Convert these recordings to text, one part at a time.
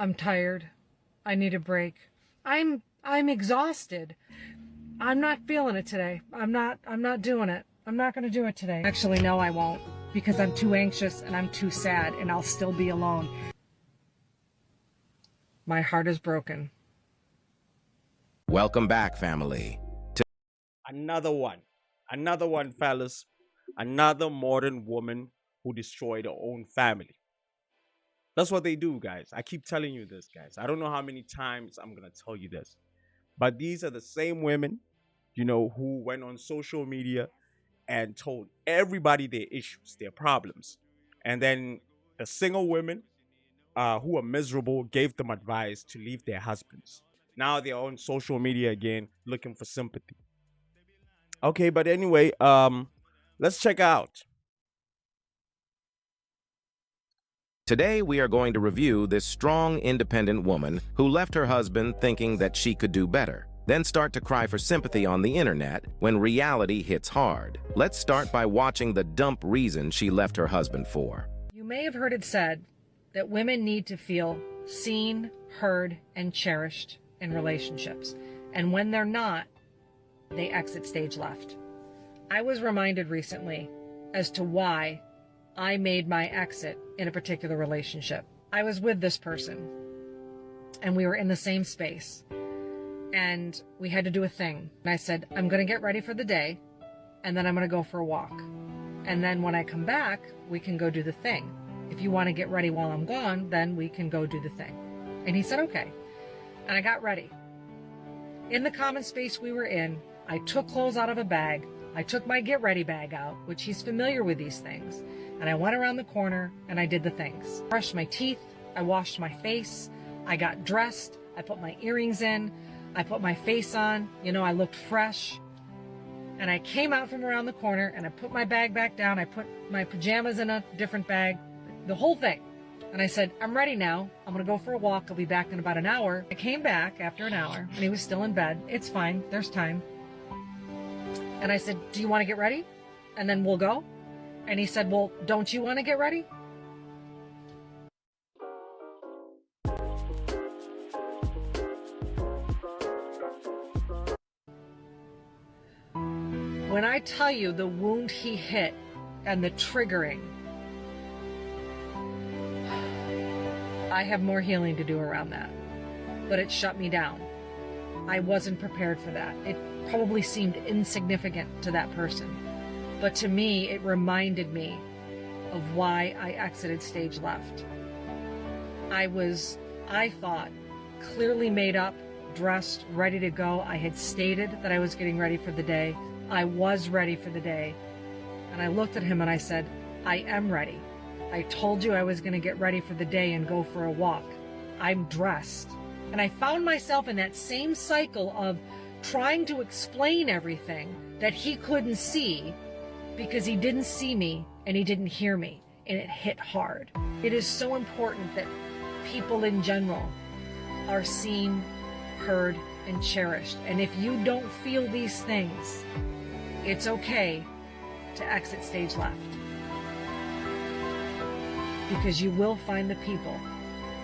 I'm tired. I need a break. I'm exhausted. I'm not feeling it today. I'm not doing it. I'm not going to do it today. Actually, no, I won't, because I'm too anxious and I'm too sad and I'll still be alone. My heart is broken. Welcome back, family. Another one, fellas. Another modern woman who destroyed her own family. That's what they do, guys. I keep telling you this, guys. I don't know how many times I'm going to tell you this. But these are the same women, who went on social media and told everybody their issues, their problems. And then the single women who are miserable gave them advice to leave their husbands. Now they're on social media again looking for sympathy. Okay, but anyway, let's check out. Today, we are going to review this strong, independent woman who left her husband thinking that she could do better, then start to cry for sympathy on the internet when reality hits hard. Let's start by watching the dump reason she left her husband for. You may have heard it said that women need to feel seen, heard, and cherished in relationships. And when they're not, they exit stage left. I was reminded recently as to why I made my exit in a particular relationship. I was with this person and we were in the same space and we had to do a thing. And I said, I'm going to get ready for the day and then I'm going to go for a walk. And then when I come back, we can go do the thing. If you want to get ready while I'm gone, then we can go do the thing. And he said, okay. And I got ready. In the common space we were in, I took clothes out of a bag. I took my get ready bag out, which he's familiar with these things. And I went around the corner and I did the things. Brushed my teeth. I washed my face. I got dressed. I put my earrings in. I put my face on. I looked fresh. And I came out from around the corner and I put my bag back down. I put my pajamas in a different bag, the whole thing. And I said, I'm ready now. I'm going to go for a walk. I'll be back in about an hour. I came back after an hour and he was still in bed. It's fine. There's time. And I said, do you want to get ready? And then we'll go? And he said, well, don't you want to get ready? When I tell you the wound he hit and the triggering, I have more healing to do around that. But it shut me down. I wasn't prepared for that. It probably seemed insignificant to that person. But to me, it reminded me of why I exited stage left. I thought, clearly made up, dressed, ready to go. I had stated that I was getting ready for the day. I was ready for the day. And I looked at him and I said, I am ready. I told you I was going to get ready for the day and go for a walk. I'm dressed. And I found myself in that same cycle of trying to explain everything that he couldn't see because he didn't see me and he didn't hear me, and it hit hard. It is so important that people in general are seen, heard, and cherished. And if you don't feel these things, it's okay to exit stage left. Because you will find the people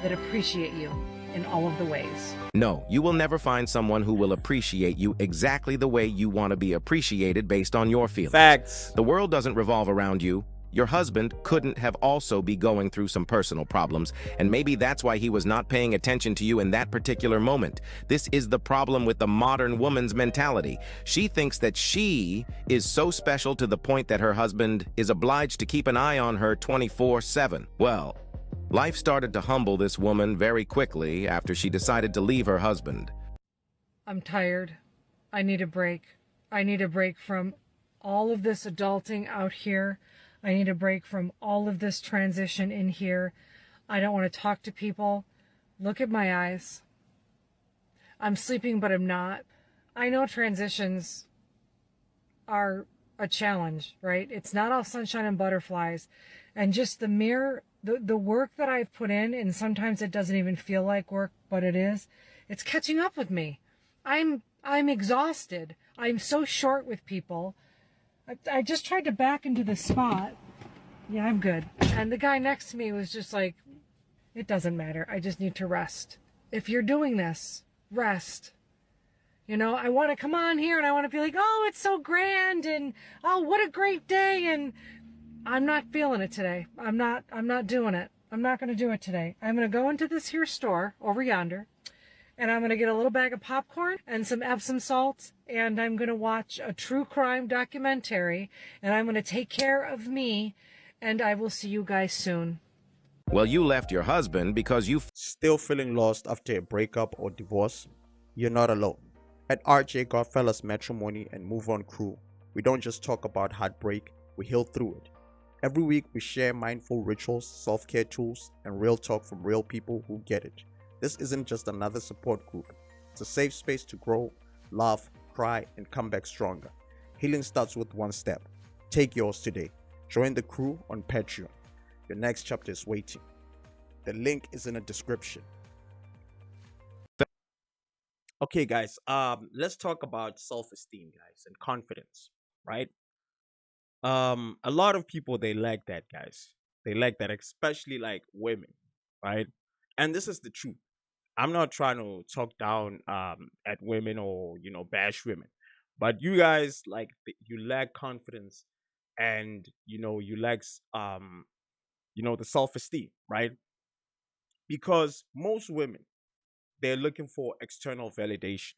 that appreciate you in all of the ways. No, you will never find someone who will appreciate you exactly the way you want to be appreciated based on your feelings. Facts. The world doesn't revolve around you. Your husband couldn't have also be going through some personal problems, and maybe that's why he was not paying attention to you in that particular moment. This is the problem with the modern woman's mentality. She thinks that she is so special to the point that her husband is obliged to keep an eye on her 24/7. Well, life started to humble this woman very quickly after she decided to leave her husband. I'm tired. I need a break. I need a break from all of this adulting out here. I need a break from all of this transition in here. I don't want to talk to people. Look at my eyes. I'm sleeping, but I'm not. I know transitions are a challenge, right? It's not all sunshine and butterflies. And just the work that I've put in, and sometimes it doesn't even feel like work, but it is, it's catching up with me. I'm exhausted. I'm so short with people. I just tried to back into the spot. Yeah, I'm good. And the guy next to me was just like, It doesn't matter. I just need to rest. If you're doing this, rest. You know, I want to come on here and I want to be like, oh, it's so grand and oh, what a great day. And I'm not feeling it today. I'm not doing it. I'm not going to do it today. I'm going to go into this here store over yonder and I'm going to get a little bag of popcorn and some Epsom salt and I'm going to watch a true crime documentary and I'm going to take care of me and I will see you guys soon. Well, you left your husband because you Still feeling lost after a breakup or divorce? You're not alone. At RJ Godfellas Matrimony and Move On Crew, we don't just talk about heartbreak, we heal through it. Every week we share mindful rituals, self-care tools, and real talk from real people who get it. This isn't just another support group. It's a safe space to grow, laugh, cry, and come back stronger. Healing starts with one step. Take yours today. Join the crew on Patreon. Your next chapter is waiting. The link is in the description. Okay, guys. Let's talk about self-esteem, guys, and confidence, right? A lot of people they lack that, guys. They lack that, especially like women, right? And this is the truth. I'm not trying to talk down at women or bash women, but you guys you lack confidence, and you lack the self-esteem, right? Because most women they're looking for external validation.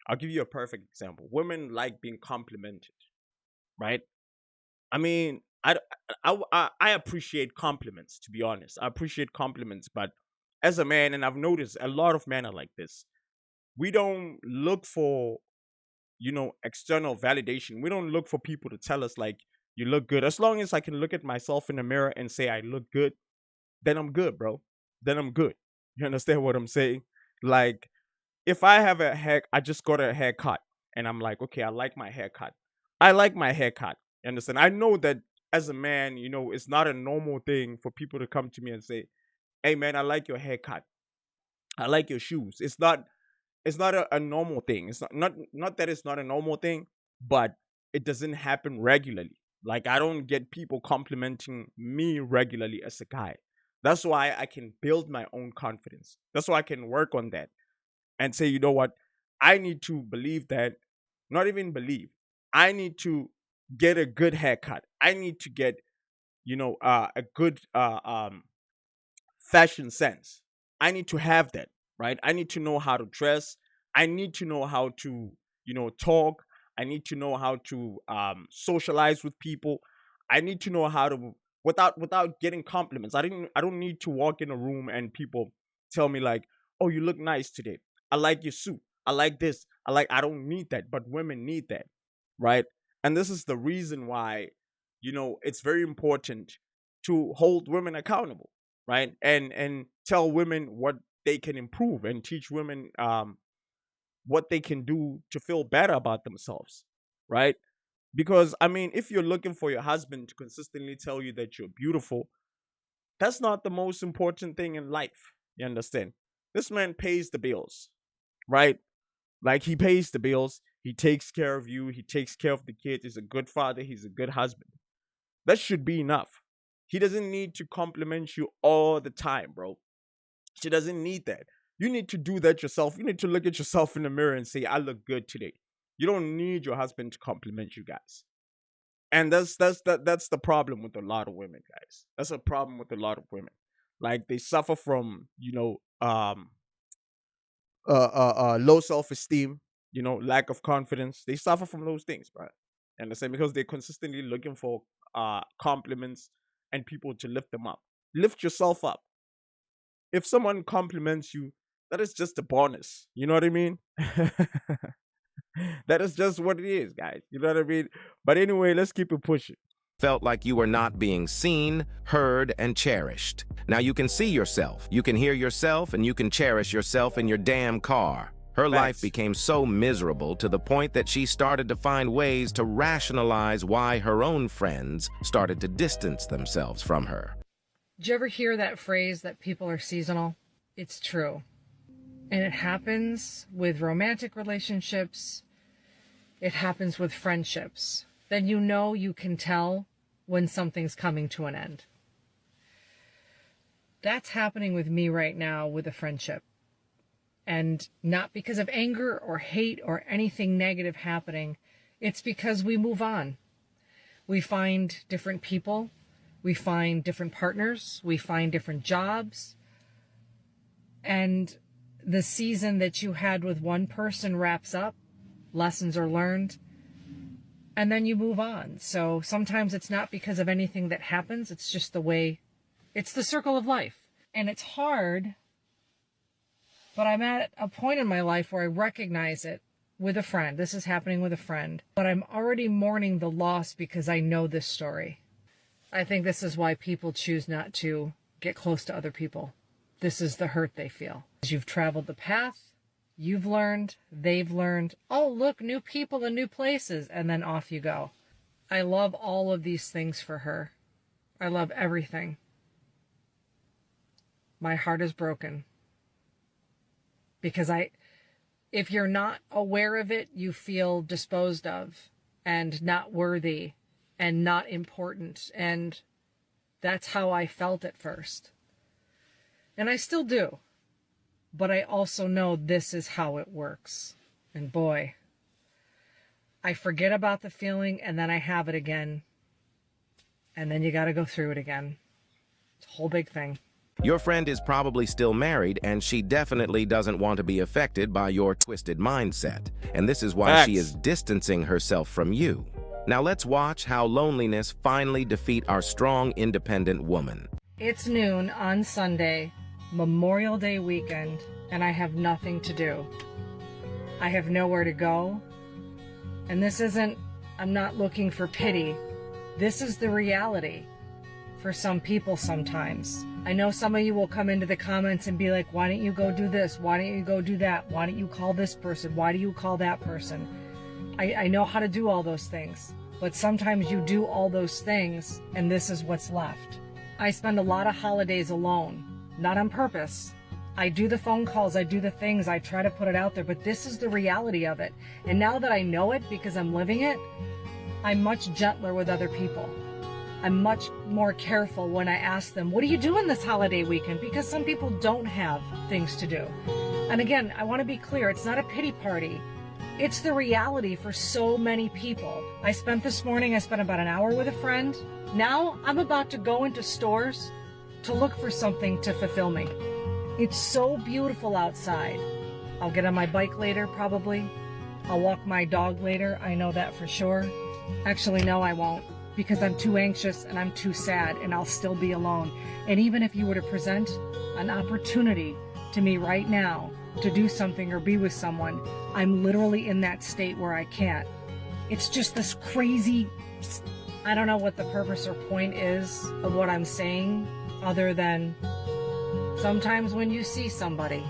I'll give you a perfect example. Women like being complimented, right? I mean, I appreciate compliments, to be honest. I appreciate compliments, but as a man, and I've noticed a lot of men are like this. We don't look for, external validation. We don't look for people to tell us like you look good. As long as I can look at myself in the mirror and say I look good, then I'm good, bro. Then I'm good. You understand what I'm saying? Like, if I have I just got a haircut and I'm like, okay, I like my haircut. I like my haircut. You understand? I know that as a man, it's not a normal thing for people to come to me and say, hey man, I like your haircut. I like your shoes. It's not a normal thing. It's not that it's not a normal thing, but it doesn't happen regularly. Like I don't get people complimenting me regularly as a guy. That's why I can build my own confidence. That's why I can work on that and say, you know what? I need to believe that, not even believe. I need to get a good haircut. I need to get, a good fashion sense. I need to have that, right? I need to know how to dress. I need to know how to, talk. I need to know how to socialize with people. I need to know how to without getting compliments. I don't need to walk in a room and people tell me like, "Oh, you look nice today. I like your suit. I like this. I don't need that, but women need that." Right? And this is the reason why, it's very important to hold women accountable, right? And tell women what they can improve and teach women what they can do to feel better about themselves, right? Because I mean, if you're looking for your husband to consistently tell you that you're beautiful, that's not the most important thing in life. You understand? This man pays the bills, right? Like he pays the bills, he takes care of you, he takes care of the kids, he's a good father, he's a good husband. That should be enough. He doesn't need to compliment you all the time, bro. She doesn't need that. You need to do that yourself. You need to look at yourself in the mirror and say, I look good today. You don't need your husband to compliment you guys. And that's the problem with a lot of women, guys. That's a problem with a lot of women. Like they suffer from, low self-esteem, lack of confidence. They suffer from those things, bro. And the same because they're consistently looking for compliments and people to lift them up. Lift yourself up. If someone compliments you, that is just a bonus. You know what I mean? That is just what it is, guys. You know what I mean? But anyway, let's keep it pushing. felt like you were not being seen, heard, and cherished. Now you can see yourself, you can hear yourself, and you can cherish yourself in your damn car. Her life Facts. became so miserable to the point that she started to find ways to rationalize why her own friends started to distance themselves from her. Did you ever hear that phrase that people are seasonal? It's true. And it happens with romantic relationships. It happens with friendships. Then you can tell when something's coming to an end. That's happening with me right now with a friendship. And not because of anger or hate or anything negative happening. It's because we move on. We find different people. We find different partners. We find different jobs. And the season that you had with one person wraps up. Lessons are learned. And then you move on. So sometimes it's not because of anything that happens. It's just the way, it's the circle of life. And it's hard, but I'm at a point in my life where I recognize it with a friend. This is happening with a friend. But I'm already mourning the loss because I know this story. I think this is why people choose not to get close to other people. This is the hurt they feel. As you've traveled the path, you've learned, they've learned. Oh, look, new people and new places. And then off you go. I love all of these things for her. I love everything. My heart is broken. Because if you're not aware of it, you feel disposed of and not worthy and not important. And that's how I felt at first. And I still do. But I also know this is how it works. And boy, I forget about the feeling and then I have it again. And then you got to go through it again. It's a whole big thing. Your friend is probably still married, and she definitely doesn't want to be affected by your twisted mindset. And this is why she is distancing herself from you. Now let's watch how loneliness finally defeat our strong, independent woman. It's noon on Sunday, Memorial Day weekend, and I have nothing to do. I have nowhere to go. And this isn't, I'm not looking for pity. This is the reality for some people sometimes. I know some of you will come into the comments and be like, why don't you go do this? Why don't you go do that? Why don't you call this person? Why do you call that person? I know how to do all those things, but sometimes you do all those things and this is what's left. I spend a lot of holidays alone, not on purpose. I do the phone calls, I do the things, I try to put it out there, but this is the reality of it. And now that I know it because I'm living it, I'm much gentler with other people. I'm much more careful when I ask them, what are you doing this holiday weekend? Because some people don't have things to do. And again, I want to be clear, it's not a pity party. It's the reality for so many people. I spent about an hour with a friend. Now I'm about to go into stores to look for something to fulfill me. It's so beautiful outside. I'll get on my bike later, probably. I'll walk my dog later. I know that for sure. Actually, no, I won't. Because I'm too anxious and I'm too sad and I'll still be alone. And even if you were to present an opportunity to me right now to do something or be with someone, I'm literally in that state where I can't. It's just this crazy, I don't know what the purpose or point is of what I'm saying, other than sometimes when you see somebody,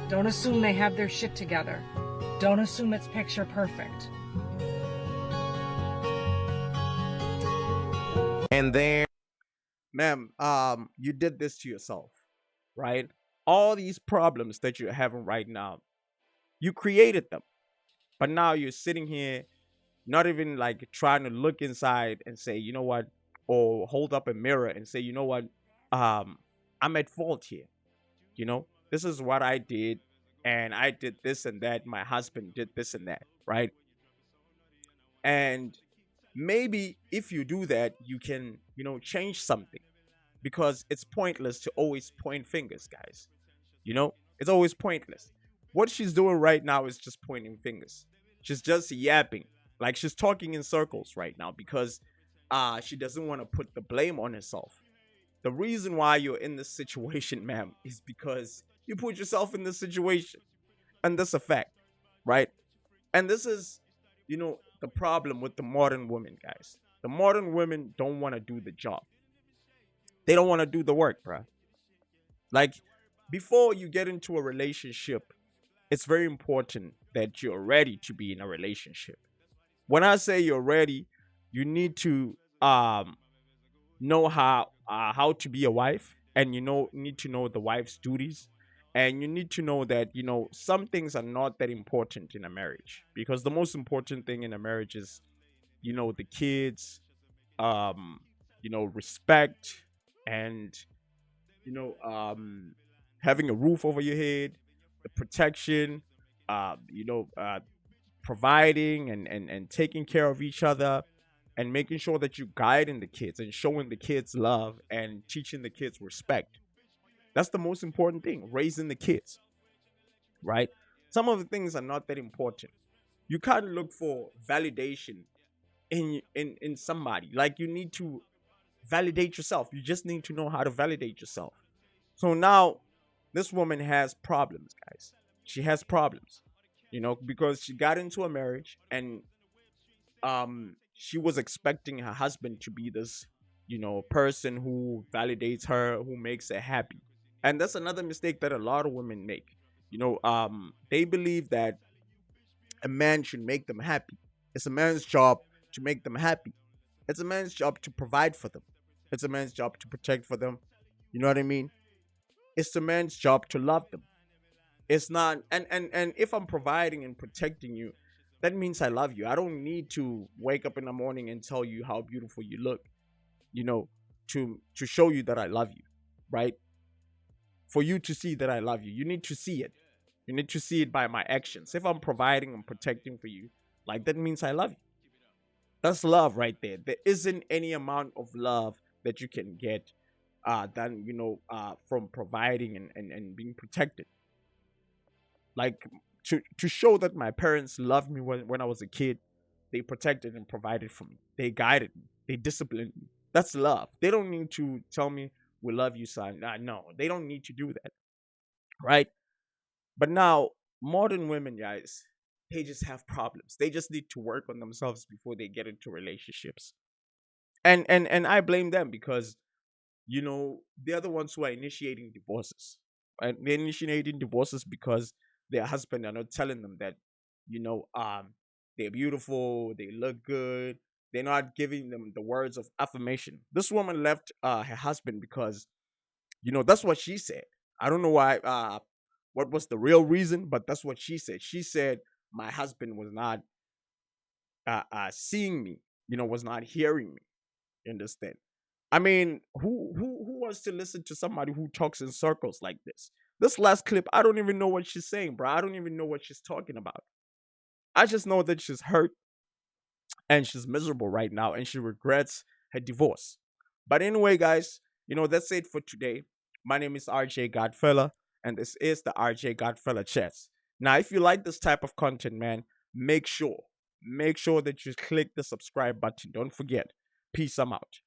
don't assume they have their shit together. Don't assume it's picture perfect. And there, Ma'am, you did this to yourself, right? All these problems that you're having right now, you created them. But now you're sitting here, not even like trying to look inside and say, you know what, or hold up a mirror and say, you know what, I'm at fault here. You know, this is what I did, and I did this and that. My husband did this and that, right? And maybe if you do that, you can, change something, because it's pointless to always point fingers, guys. It's always pointless. What she's doing right now is just pointing fingers. She's just yapping, like she's talking in circles right now, because she doesn't want to put the blame on herself. The reason why you're in this situation, ma'am, is because you put yourself in this situation, and that's a fact, right? And this is, the problem with the modern women, guys. The modern women don't want to do the job. They don't want to do the work, bruh. Like, before you get into a relationship, it's very important that you're ready to be in a relationship. When I say you're ready, you need to know how to be a wife, and need to know the wife's duties, and you need to know that some things are not that important in a marriage, because the most important thing in a marriage is the kids, respect, and you know, having a roof over your head, the protection, you know, providing and taking care of each other, and making sure that you guiding the kids and showing the kids love and teaching the kids respect. That's the most important thing, raising the kids, right? Some of the things are not that important. You can't look for validation in somebody. Like, you need to validate yourself. You just need to know how to validate yourself. So now this woman has problems, guys. She has problems, you know, because she got into a marriage, and she was expecting her husband to be this, you know, person who validates her, who makes her happy. And that's another mistake that a lot of women make. You know, they believe that a man should make them happy. It's a man's job to make them happy. It's a man's job to provide for them. It's a man's job to protect for them. You know what I mean? It's a man's job to love them. It's not, and if I'm providing and protecting you, that means I love you. I don't need to wake up in the morning and tell you how beautiful you look, you know, to show you that I love you, right? For you to see that I love you, you need to see it. You need to see it by my actions. If I'm providing and protecting for you, like, that means I love you. That's love right there. There isn't any amount of love that you can get than, you know, from providing and being protected. Like, to show that my parents loved me when I was a kid, they protected and provided for me. They guided me. They disciplined me. That's love. They don't need to tell me, we love you, son. No, they don't need to do that, right? But now, modern women, guys, they just have problems. They just need to work on themselves before they get into relationships. And I blame them, because, you know, they're the ones who are initiating divorces. Right? They're initiating divorces because their husband are not telling them that, you know, they're beautiful, they look good. They're not giving them the words of affirmation. This woman left her husband because, you know, that's what she said. I don't know why, what was the real reason, but that's what she said. She said my husband was not seeing me, you know, was not hearing me. You understand? I mean, who wants to listen to somebody who talks in circles like this? This last clip, I don't even know what she's saying, bro. I don't even know what she's talking about. I just know that she's hurt and she's miserable right now, and she regrets her divorce. But anyway, guys, you know, that's it for today. My name is RJ Godfella, and this is the RJ Godfella Chats. Now, if you like this type of content, man, make sure that you click the subscribe button. Don't forget. Peace, I'm out.